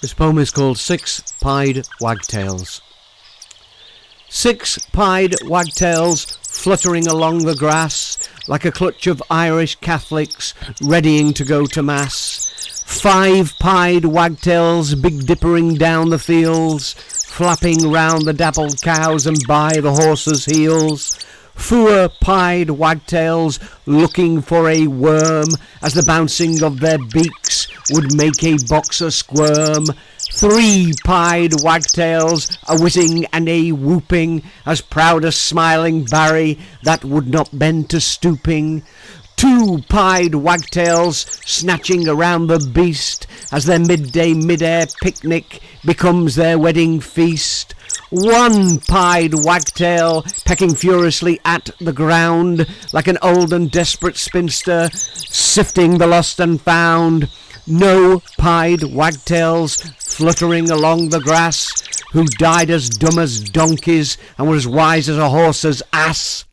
This poem is called Six Pied Wagtails. Six pied wagtails fluttering along the grass like a clutch of Irish Catholics readying to go to mass. 5 pied wagtails big dippering down the fields, flapping round the dappled cows and by the horses' heels. 4 pied wagtails looking for a worm as the bouncing of their beaks would make a boxer squirm. 3 pied wagtails a whizzing and a whooping as proud as smiling Barry that would not bend to stooping. 2 pied wagtails snatching around the beast as their midday mid-air picnic becomes their wedding feast. 1 pied wagtail pecking furiously at the ground like an old and desperate spinster sifting the lost and found. No pied wagtails fluttering along the grass who died as dumb as donkeys and were as wise as a horse's ass.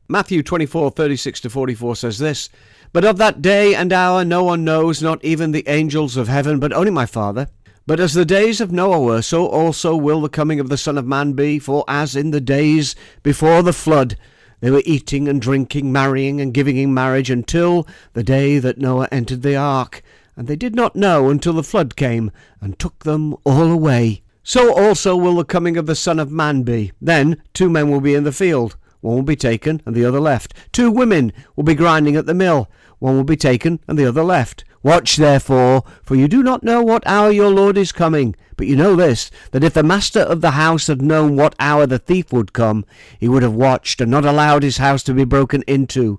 Matthew 24:36-44 says this, "But of that day and hour no one knows, not even the angels of heaven, but only my Father. But as the days of Noah were, so also will the coming of the Son of Man be. For as in the days before the flood, they were eating and drinking, marrying and giving in marriage until the day that Noah entered the ark. And they did not know until the flood came and took them all away. So also will the coming of the Son of Man be. Then 2 men will be in the field. One will be taken and the other left. 2 women will be grinding at the mill. One will be taken and the other left. Watch therefore, for you do not know what hour your Lord is coming. But you know this, that if the master of the house had known what hour the thief would come, he would have watched and not allowed his house to be broken into.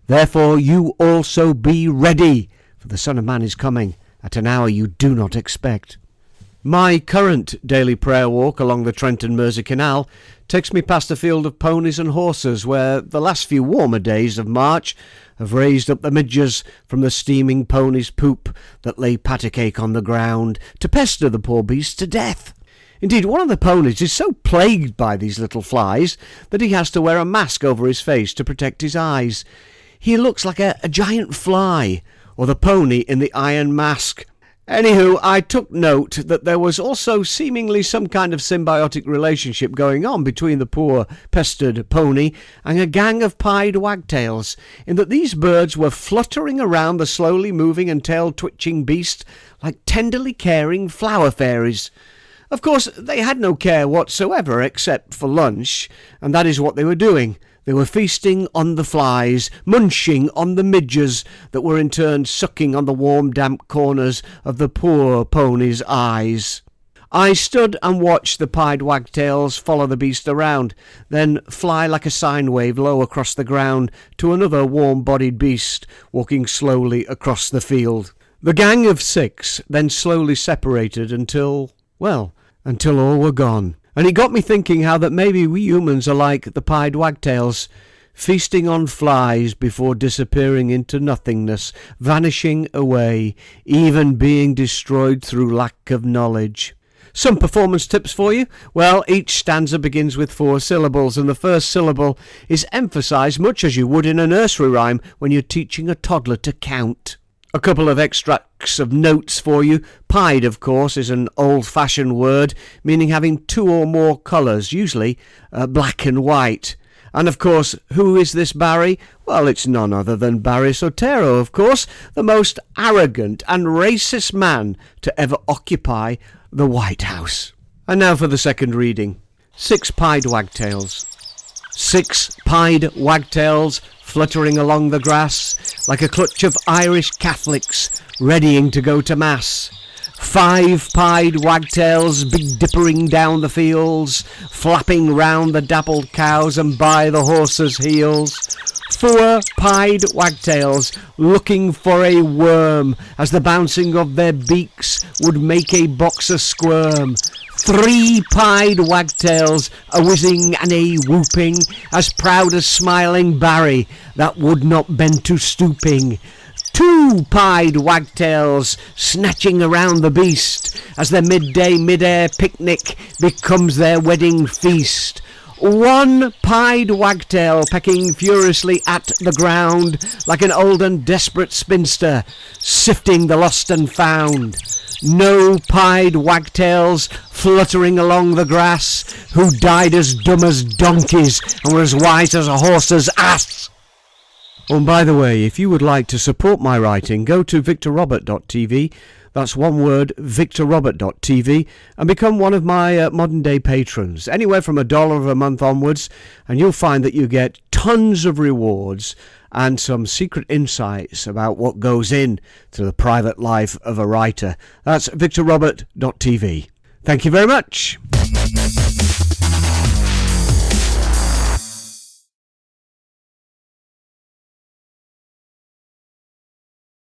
Therefore you also be ready, for the Son of Man is coming at an hour you do not expect." My current daily prayer walk along the Trent and Mersey Canal takes me past a field of ponies and horses where the last few warmer days of March have raised up the midges from the steaming pony's poop that lay patty cake on the ground to pester the poor beast to death. Indeed, one of the ponies is so plagued by these little flies that he has to wear a mask over his face to protect his eyes. He looks like a giant fly, or the pony in the Iron Mask. Anywho, I took note that there was also seemingly some kind of symbiotic relationship going on between the poor pestered pony and a gang of pied wagtails, in that these birds were fluttering around the slowly moving and tail-twitching beast like tenderly caring flower fairies. Of course, they had no care whatsoever except for lunch, and that is what they were doing. They were feasting on the flies, munching on the midges that were in turn sucking on the warm damp corners of the poor pony's eyes. I stood and watched the pied wagtails follow the beast around, then fly like a sine wave low across the ground to another warm-bodied beast walking slowly across the field. The gang of 6 then slowly separated until all were gone. And it got me thinking how that maybe we humans are like the pied wagtails, feasting on flies before disappearing into nothingness, vanishing away, even being destroyed through lack of knowledge. Some performance tips for you. Well, each stanza begins with 4 syllables, and the first syllable is emphasised much as you would in a nursery rhyme when you're teaching a toddler to count. A couple of extracts of notes for you. Pied, of course, is an old-fashioned word, meaning having 2 or more colours, usually black and white. And, of course, who is this Barry? Well, it's none other than Barry Soetoro, of course, the most arrogant and racist man to ever occupy the White House. And now for the second reading. 6 pied wagtails. 6 pied wagtails fluttering along the grass like a clutch of Irish Catholics readying to go to mass. 5 pied wagtails big dippering down the fields, flapping round the dappled cows and by the horses' heels. 4 pied wagtails looking for a worm as the bouncing of their beaks would make a boxer squirm. 3 pied wagtails a whizzing and a whooping as proud as smiling Barry that would not bend to stooping. 2 pied wagtails snatching around the beast as their midday mid-air picnic becomes their wedding feast. 1 pied wagtail pecking furiously at the ground like an old and desperate spinster sifting the lost and found. No Pied Wagtails fluttering along the grass, who died as dumb as donkeys and were as wise as a horse's ass. Oh, and by the way, if you would like to support my writing, go to victorrobert.tv, that's one word, victorrobert.tv, and become one of my modern day patrons, anywhere from $1 a month onwards, and you'll find that you get tons of rewards and some secret insights about what goes in to the private life of a writer. That's victorrobert.tv. Thank you very much.